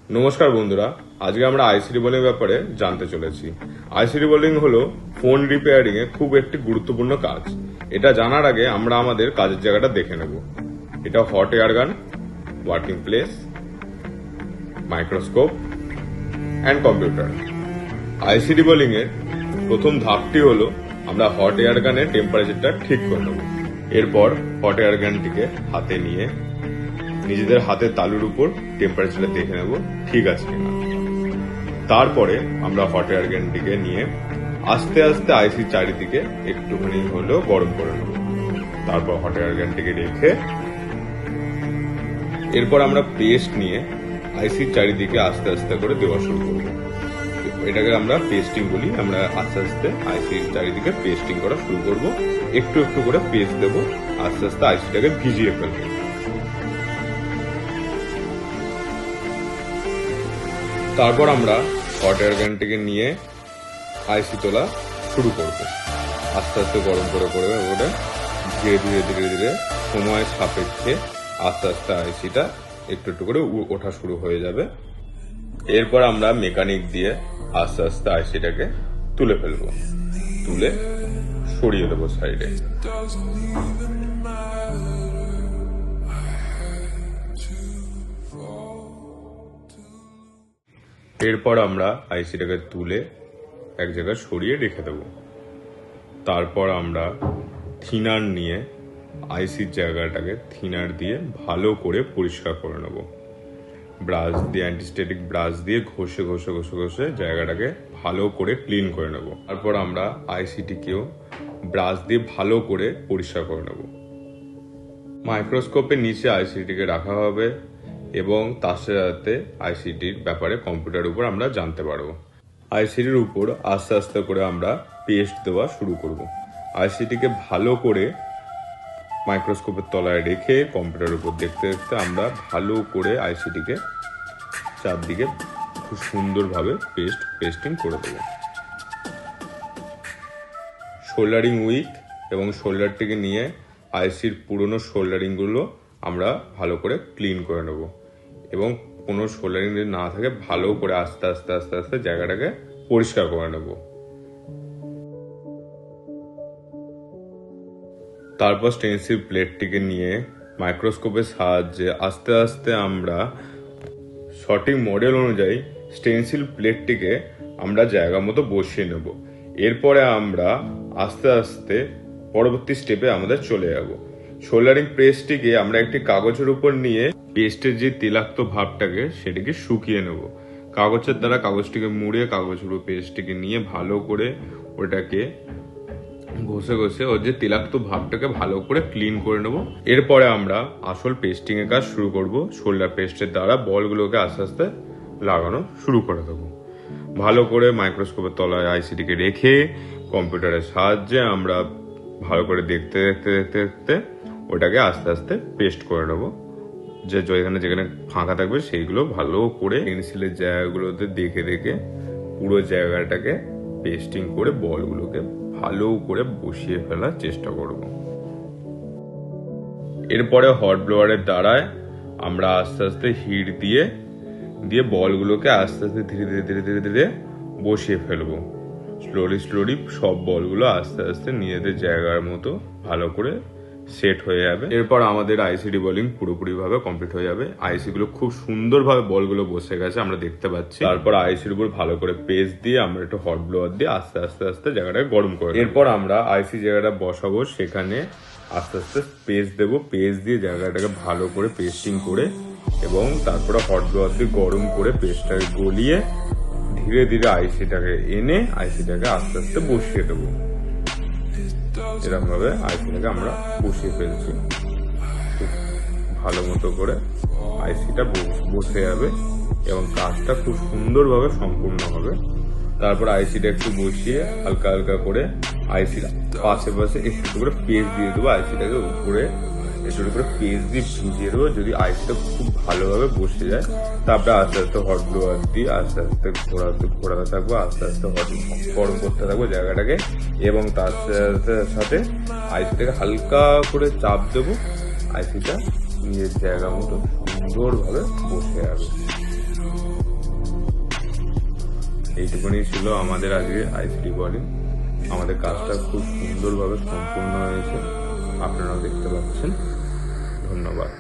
নমস্কার বন্ধুরা, আজকে আমরা আইসি রিবোলিং ব্যাপারে জানতে চলেছি। আইসি রিবোলিং হলো ফোন রিপেয়ারিং এ খুব একটি গুরুত্বপূর্ণ কাজ। এটা জানার আগে আমরা আমাদের কাজের জায়গাটা দেখে নেব। এটা hot air gun, working place, microscope and computer. IC reballing এর প্রথম ধাপটি হলো আমরা হট এয়ার গানের টেম্পারেচারটা ঠিক করে নেব। এরপর হট এয়ার গানটিকে হাতে নিয়ে নিজেদের হাতের তালুর উপর টেম্পারেচারটা দেখে নেব ঠিক আছে কিনা। তারপরে আমরা হট এয়ার গানটিকে নিয়ে আস্তে আস্তে আইসির চারিদিকে একটুখানি হলেও গরম করে নেব। তারপর হট এয়ার গানটিকে রেখে এরপর আমরা পেস্ট নিয়ে আইসির চারিদিকে আস্তে আস্তে করে দেওয়া শুরু করব। এটাকে আমরা পেস্টিং বলি। আমরা আস্তে আস্তে আইসির চারিদিকে পেস্টিং করা শুরু করব। একটু একটু করে পেস্ট দেবো, আস্তে আস্তে আইসিটাকে ভিজিয়ে ফেলবো। তারপর আমরা হট এয়ার গানটিকে নিয়ে আইসি তোলা শুরু করব। আস্তে আস্তে গরম করে করে ওটা ধীরে ধীরে ধীরে ধীরে সময় সাপেক্ষে আস্তে আস্তে আইসিটা একটু একটু করে ওঠা শুরু হয়ে যাবে। এরপর আমরা মেকানিক দিয়ে আস্তে আস্তে আইসিটাকে তুলে ফেলবো, তুলে সরিয়ে দেবো সাইডে। এরপর আমরা আইসিটাকে তুলে এক জায়গায় সরিয়ে রেখে দেব। তারপর আমরা থিনার নিয়ে আইসির জায়গাটাকে থিনার দিয়ে ভালো করে পরিষ্কার করে নেব। ব্রাশ দিয়ে, অ্যান্টিস্ট্যাটিক ব্রাশ দিয়ে ঘষে ঘষে ঘষে ঘষে জায়গাটাকে ভালো করে ক্লিন করে নেব। তারপর আমরা আইসিটিকেও ব্রাশ দিয়ে ভালো করে পরিষ্কার করে নেব। মাইক্রোস্কোপের নিচে আইসিটিকে রাখা হবে এবং তার সাথে আইসিটির ব্যাপারে কম্পিউটারের উপর আমরা জানতে পারবো। আইসিটির উপর আস্তে আস্তে করে আমরা পেস্ট দেওয়া শুরু করব। আইসিটিকে ভালো করে মাইক্রোস্কোপের তলায় রেখে কম্পিউটারের উপর দেখতে দেখতে আমরা ভালো করে আইসিটিকে চারদিকে খুব সুন্দরভাবে পেস্টিং করে দেবো। সোল্ডারিং উইক এবং শোল্ডারটিকে নিয়ে আইসির পুরনো শোল্ডারিংগুলো আমরা ভালো করে ক্লিন করে নেব এবং কোনো সোল্ডারিং যদি না থাকে ভালো করে আস্তে আস্তে আস্তে আস্তে জায়গাটাকে পরিষ্কার করে নেব। তারপর স্টেনসিল প্লেটটিকে নিয়ে মাইক্রোস্কোপের সাহায্যে আস্তে আস্তে আমরা সঠিক মডেল অনুযায়ী স্টেনসিল প্লেটটিকে আমরা জায়গা মতো বসিয়ে নেব। এরপরে আমরা আস্তে আস্তে পরবর্তী স্টেপে আমাদের চলে যাব। সোল্ডারিং প্রেসটিকে আমরা একটি কাগজের উপর নিয়ে পেস্টের যে তৈলাক্ত ভাবটাকে সেটিকে শুকিয়ে নেব। কাগজের দ্বারা কাগজটিকে মুড়ে কাগজের উপর পেস্টটিকে নিয়ে ভালো করে ওটাকে ঘষে ঘষে ওর যে তৈলাক্ত ভাবটাকে ভালো করে ক্লিন করে নেব। এরপরে আমরা আসল পেস্টিং এর কাজ শুরু করব। শোল্ডার পেস্টের দ্বারা বলগুলোকে আস্তে আস্তে লাগানো শুরু করে দেবো। ভালো করে মাইক্রোস্কোপের তলায় আইসিটিকে রেখে কম্পিউটারের সাহায্যে আমরা ভালো করে দেখতে দেখতে দেখতে দেখতে ওটাকে আস্তে আস্তে পেস্ট করে নেবো। যে যেখানে যেখানে ফাঁকা থাকবে সেইগুলো ভালো করে পেন্সিলের জায়গাগুলোতে দেখে দেখে পুরো জায়গাটাকে পেস্টিং করে বলগুলোকে ভালো করে বসিয়ে ফেলার চেষ্টা করব। এরপরে হট ব্লোয়ারের দ্বারায় আমরা আস্তে আস্তে হিট দিয়ে দিয়ে বলগুলোকে আস্তে আস্তে ধীরে ধীরে ধীরে ধীরে ধীরে বসিয়ে ফেলবো। স্লোলি স্লোলি সব বলগুলো আস্তে আস্তে নিজেদের জায়গার মতো ভালো করে সেট হয়ে যাবে। এরপর আমাদের আইসি রিবোলিং পুরোপুরি ভাবে কমপ্লিট হয়ে যাবে। আইসি গুলো খুব সুন্দরভাবে বলগুলো বসে গেছে আমরা দেখতে পাচ্ছি। তারপর আইসির উপর ভালো করে পেস্ট দিয়ে আমরা একটু হট ব্লোয়ার দিয়ে আস্তে আস্তে আস্তে জায়গাটাকে গরম করে এরপর আমরা আইসি জায়গাটা বসাবো, সেখানে আস্তে আস্তে পেস্ট দেবো। পেস্ট দিয়ে জায়গাটাকে ভালো করে পেস্টিং করে এবং তারপরে হট ব্লোয়ার দিয়ে গরম করে পেস্টটাকে গলিয়ে ধীরে ধীরে আইসিটাকে এনে আইসিটাকে আস্তে আস্তে বসিয়ে দেবো। এরকম ভাবে আইসিটাকে আমরা বসিয়ে ফেলছি। খুব ভালো মতো করে আইসিটা বসে যাবে এবং কাজটা খুব সুন্দরভাবে সম্পূর্ণ হবে। তারপর আইসিটা একটু বসিয়ে হালকা হালকা করে আইসির পাশে পাশে একটু করে পেস্ট দিয়ে দেবো। আইসিটাকে উপরে একটু করে পেস্ট দিয়ে ভিজিয়ে দেবো। যদি আইসিটা খুব ভালোভাবে বসে যায় তারপরে আস্তে আস্তে হট ব্লোয়ার দিয়ে আস্তে আস্তে ঘোরাতে থাকবো, আস্তে আস্তে গরম করতে থাকবো জায়গাটাকে এবং তার সাথে আইসিটাকে হালকা করে চাপ দেবো। আইসিটা নিজের জায়গা মতো সুন্দরভাবে বসে যাবে। এইটুকুনি ছিল আমাদের আজকে আইসিডি বলিং। আমাদের কাজটা খুব সুন্দরভাবে সম্পূর্ণ হয়েছে, আপনারাও দেখতে পাচ্ছেন। ধন্যবাদ।